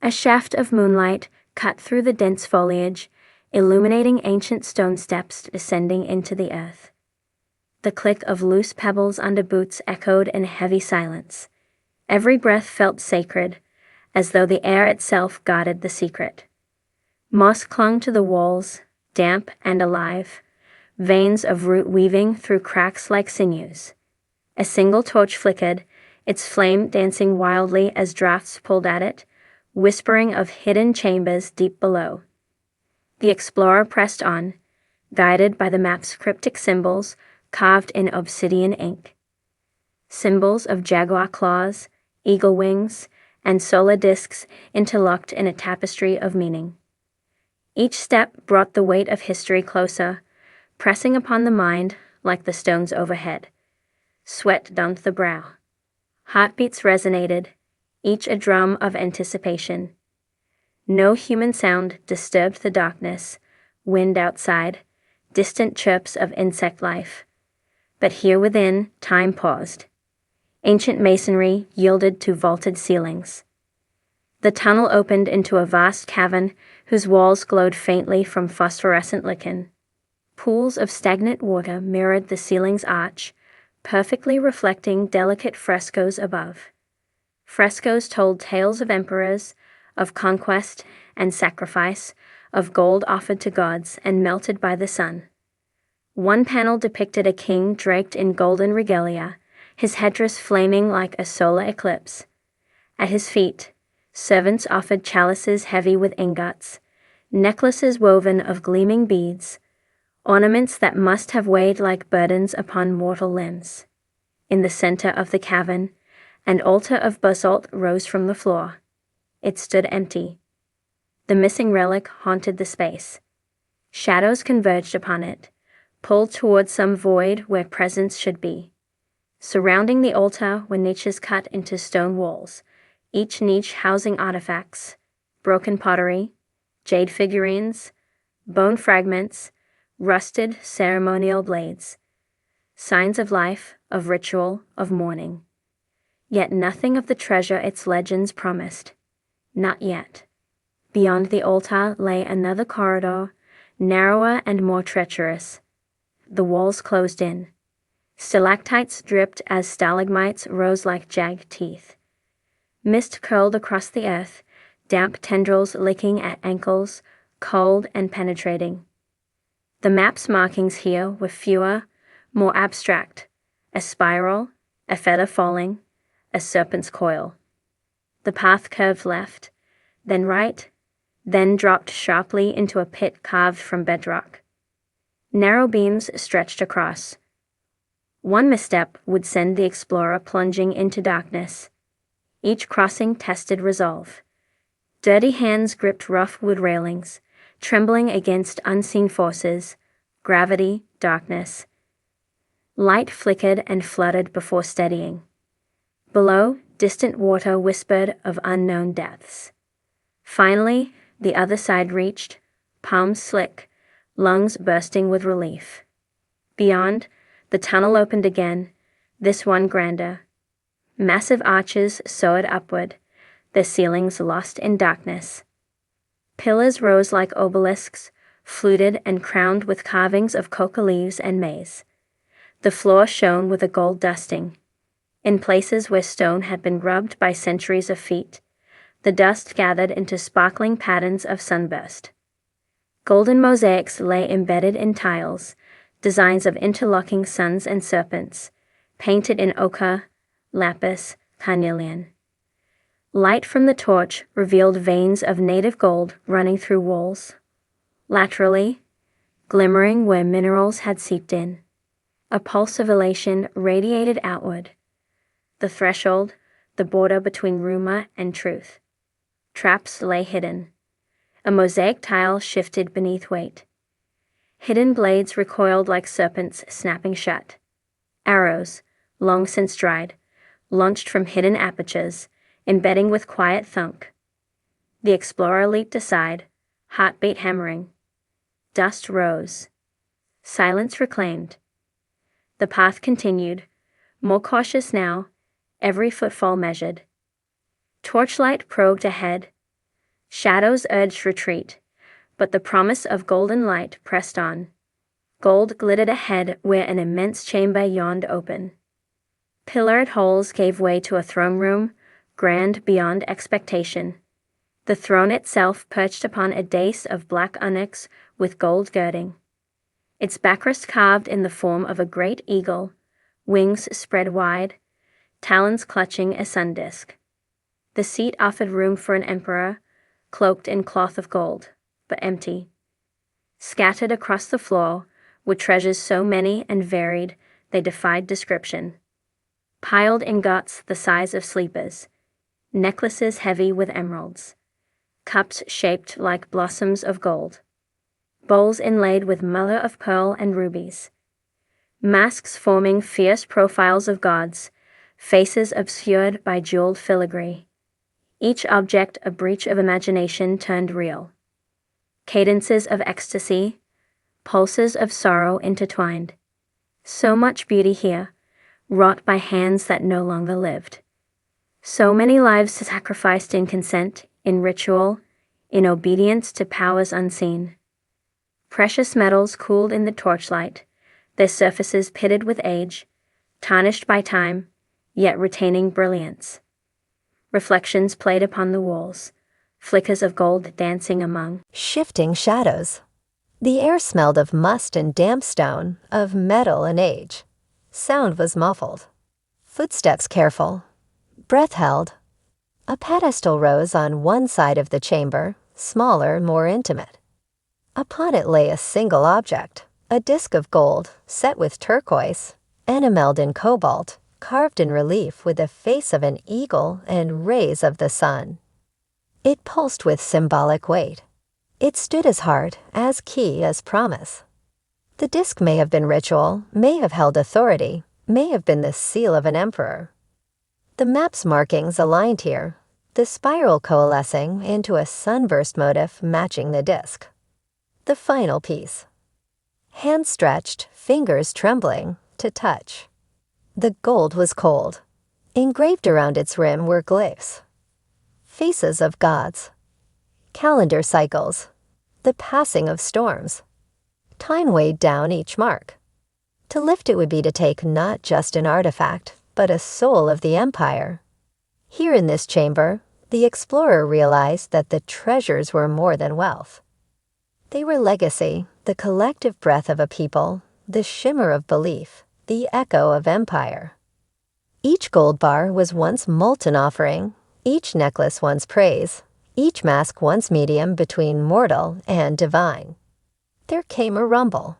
A shaft of moonlight cut through the dense foliage, illuminating ancient stone steps descending into the earth. The click of loose pebbles under boots echoed in heavy silence. Every breath felt sacred, as though the air itself guarded the secret. Moss clung to the walls, damp and alive, veins of root weaving through cracks like sinews. A single torch flickered, its flame dancing wildly as drafts pulled at it, whispering of hidden chambers deep below. The explorer pressed on, guided by the map's cryptic symbols carved in obsidian ink. Symbols of jaguar claws, eagle wings, and solar discs interlocked in a tapestry of meaning. Each step brought the weight of history closer, pressing upon the mind like the stones overhead. Sweat damped the brow. Heartbeats resonated, each a drum of anticipation. No human sound disturbed the darkness, wind outside, distant chirps of insect life. But here within, time paused. Ancient masonry yielded to vaulted ceilings. The tunnel opened into a vast cavern whose walls glowed faintly from phosphorescent lichen. Pools of stagnant water mirrored the ceiling's arch, perfectly reflecting delicate frescoes above. Frescoes told tales of emperors, of conquest and sacrifice, of gold offered to gods and melted by the sun. One panel depicted a king draped in golden regalia, his headdress flaming like a solar eclipse. At his feet, servants offered chalices heavy with ingots, necklaces woven of gleaming beads, ornaments that must have weighed like burdens upon mortal limbs. In the center of the cavern, an altar of basalt rose from the floor. It stood empty. The missing relic haunted the space. Shadows converged upon it, pulled toward some void where presence should be. Surrounding the altar were niches cut into stone walls, each niche housing artifacts, broken pottery, jade figurines, bone fragments, rusted ceremonial blades. Signs of life, of ritual, of mourning. Yet nothing of the treasure its legends promised. Not yet. Beyond the altar lay another corridor, narrower and more treacherous. The walls closed in. Stalactites dripped as stalagmites rose like jagged teeth. Mist curled across the earth, damp tendrils licking at ankles, cold and penetrating. The map's markings here were fewer, more abstract. A spiral, a feather falling, a serpent's coil. The path curved left, then right, then dropped sharply into a pit carved from bedrock. Narrow beams stretched across. One misstep would send the explorer plunging into darkness. Each crossing tested resolve. Dirty hands gripped rough wood railings, trembling against unseen forces, gravity, darkness. Light flickered and fluttered before steadying. Below, distant water whispered of unknown depths. Finally, the other side reached, palms slick, lungs bursting with relief. Beyond, the tunnel opened again, this one grander. Massive arches soared upward, their ceilings lost in darkness. Pillars rose like obelisks, fluted and crowned with carvings of coca leaves and maize. The floor shone with a gold dusting. In places where stone had been rubbed by centuries of feet, the dust gathered into sparkling patterns of sunburst. Golden mosaics lay embedded in tiles, designs of interlocking suns and serpents, painted in ochre, lapis, carnelian. Light from the torch revealed veins of native gold running through walls. Laterally, glimmering where minerals had seeped in. A pulse of elation radiated outward. The threshold, the border between rumor and truth. Traps lay hidden. A mosaic tile shifted beneath weight. Hidden blades recoiled like serpents snapping shut. Arrows, long since dried, launched from hidden apertures, embedding with quiet thunk. The explorer leaped aside, heartbeat hammering. Dust rose. Silence reclaimed. The path continued, more cautious now, every footfall measured. Torchlight probed ahead, Shadows urged retreat, but the promise of golden light pressed on. Gold glittered ahead where an immense chamber yawned open. Pillared halls gave way to a throne room, grand beyond expectation. The throne itself perched upon a dais of black onyx with gold girding. Its backrest carved in the form of a great eagle, wings spread wide, talons clutching a sun disk. The seat offered room for an emperor, cloaked in cloth of gold, but empty. Scattered across the floor were treasures so many and varied they defied description. Piled ingots the size of sleepers, necklaces heavy with emeralds, cups shaped like blossoms of gold, bowls inlaid with mother of pearl and rubies, masks forming fierce profiles of gods, faces obscured by jeweled filigree, each object a breach of imagination turned real. Cadences of ecstasy, pulses of sorrow intertwined. So much beauty here, wrought by hands that no longer lived. So many lives sacrificed in consent, in ritual, in obedience to powers unseen. Precious metals cooled in the torchlight, their surfaces pitted with age, tarnished by time, yet retaining brilliance. Reflections played upon the walls, flickers of gold dancing among shifting shadows. The air smelled of must and damp stone, of metal and age. Sound was muffled. Footsteps careful. Breath held. A pedestal rose on one side of the chamber, smaller, more intimate. Upon it lay a single object, a disk of gold, set with turquoise, enameled in cobalt, carved in relief with the face of an eagle and rays of the sun. It pulsed with symbolic weight. It stood as hard, as key as promise. The disk may have been ritual, may have held authority, may have been the seal of an emperor. The map's markings aligned here, the spiral coalescing into a sunburst motif matching the disk. The final piece. Hands stretched, fingers trembling, to touch. The gold was cold. Engraved around its rim were glyphs. Faces of gods. Calendar cycles. The passing of storms. Time weighed down each mark. To lift it would be to take not just an artifact, but a soul of the empire. Here in this chamber, the explorer realized that the treasures were more than wealth. They were legacy, the collective breath of a people, the shimmer of belief, the echo of empire. Each gold bar was once molten offering, each necklace once praise, each mask once medium between mortal and divine. There came a rumble.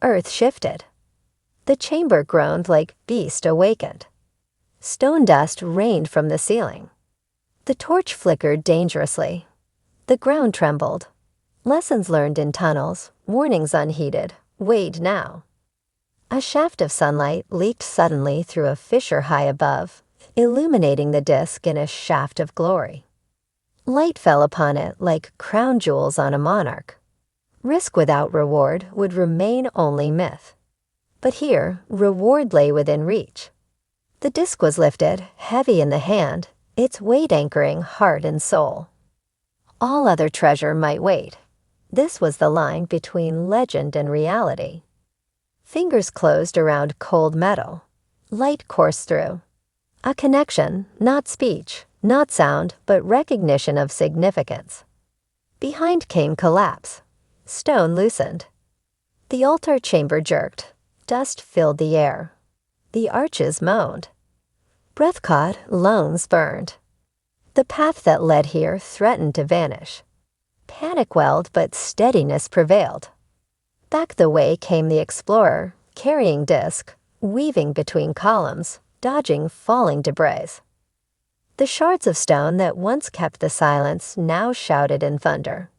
Earth shifted. The chamber groaned like beast awakened. Stone dust rained from the ceiling. The torch flickered dangerously. The ground trembled. Lessons learned in tunnels, warnings unheeded, weighed now. A shaft of sunlight leaked suddenly through a fissure high above, illuminating the disk in a shaft of glory. Light fell upon it like crown jewels on a monarch. Risk without reward would remain only myth. But here, reward lay within reach. The disk was lifted, heavy in the hand, its weight anchoring heart and soul. All other treasure might wait. This was the line between legend and reality. Fingers closed around cold metal. Light coursed through. A connection, not speech, not sound, but recognition of significance. Behind came collapse. Stone loosened. The altar chamber jerked. Dust filled the air. The arches moaned. Breath caught, lungs burned. The path that led here threatened to vanish. Panic welled, but steadiness prevailed. Back the way came the explorer, carrying disk, weaving between columns, dodging falling debris. The shards of stone that once kept the silence now shouted in thunder.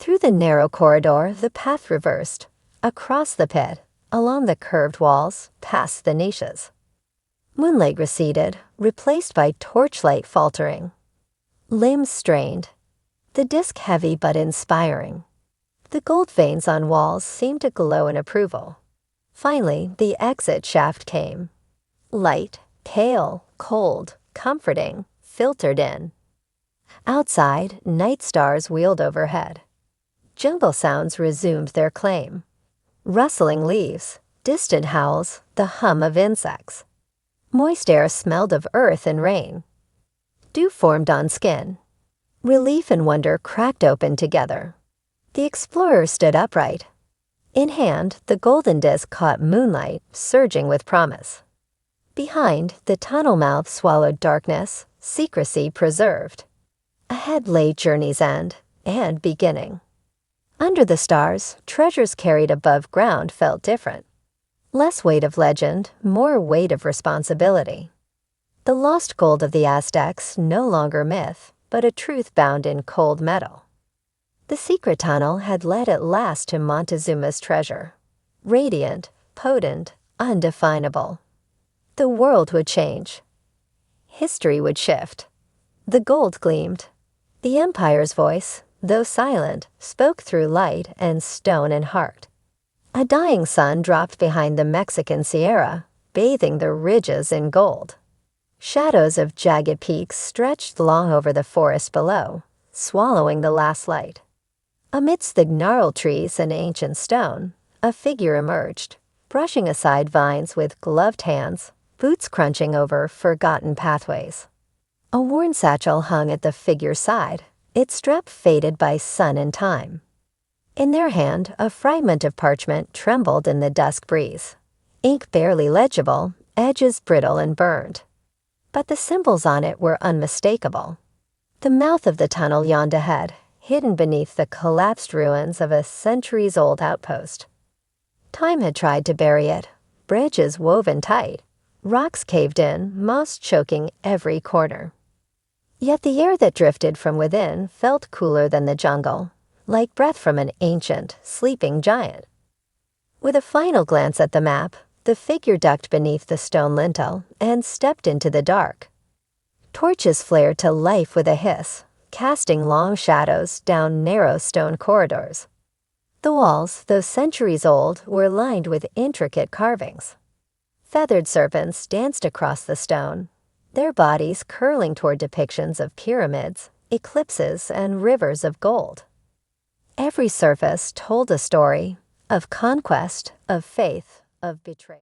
Through the narrow corridor, the path reversed, across the pit, along the curved walls, past the niches. Moonlight receded, replaced by torchlight faltering. Limbs strained. The disk heavy but inspiring. The gold veins on walls seemed to glow in approval. Finally, the exit shaft came. Light, pale, cold, comforting, filtered in. Outside, night stars wheeled overhead. Jungle sounds resumed their claim. Rustling leaves, distant howls, the hum of insects. Moist air smelled of earth and rain. Dew formed on skin. Relief and wonder cracked open together. The explorer stood upright. In hand, the golden disk caught moonlight, surging with promise. Behind, the tunnel mouth swallowed darkness, secrecy preserved. Ahead lay journey's end and beginning. Under the stars, treasures carried above ground felt different. Less weight of legend, more weight of responsibility. The lost gold of the Aztecs, no longer myth, but a truth bound in cold metal. The secret tunnel had led at last to Montezuma's treasure. Radiant, potent, undefinable. The world would change. History would shift. The gold gleamed. The Empire's voice, though silent, spoke through light and stone and heart. A dying sun dropped behind the Mexican Sierra, bathing the ridges in gold. Shadows of jagged peaks stretched long over the forest below, swallowing the last light. Amidst the gnarled trees and ancient stone, a figure emerged, brushing aside vines with gloved hands, boots crunching over forgotten pathways. A worn satchel hung at the figure's side, its strap faded by sun and time. In their hand, a fragment of parchment trembled in the dusk breeze. Ink barely legible, edges brittle and burned. But the symbols on it were unmistakable. The mouth of the tunnel yawned ahead, hidden beneath the collapsed ruins of a centuries-old outpost. Time had tried to bury it, branches woven tight, rocks caved in, moss choking every corner. Yet the air that drifted from within felt cooler than the jungle, like breath from an ancient, sleeping giant. With a final glance at the map, the figure ducked beneath the stone lintel and stepped into the dark. Torches flared to life with a hiss, casting long shadows down narrow stone corridors. The walls, though centuries old, were lined with intricate carvings. Feathered serpents danced across the stone, their bodies curling toward depictions of pyramids, eclipses, and rivers of gold. Every surface told a story of conquest, of faith, of betrayal.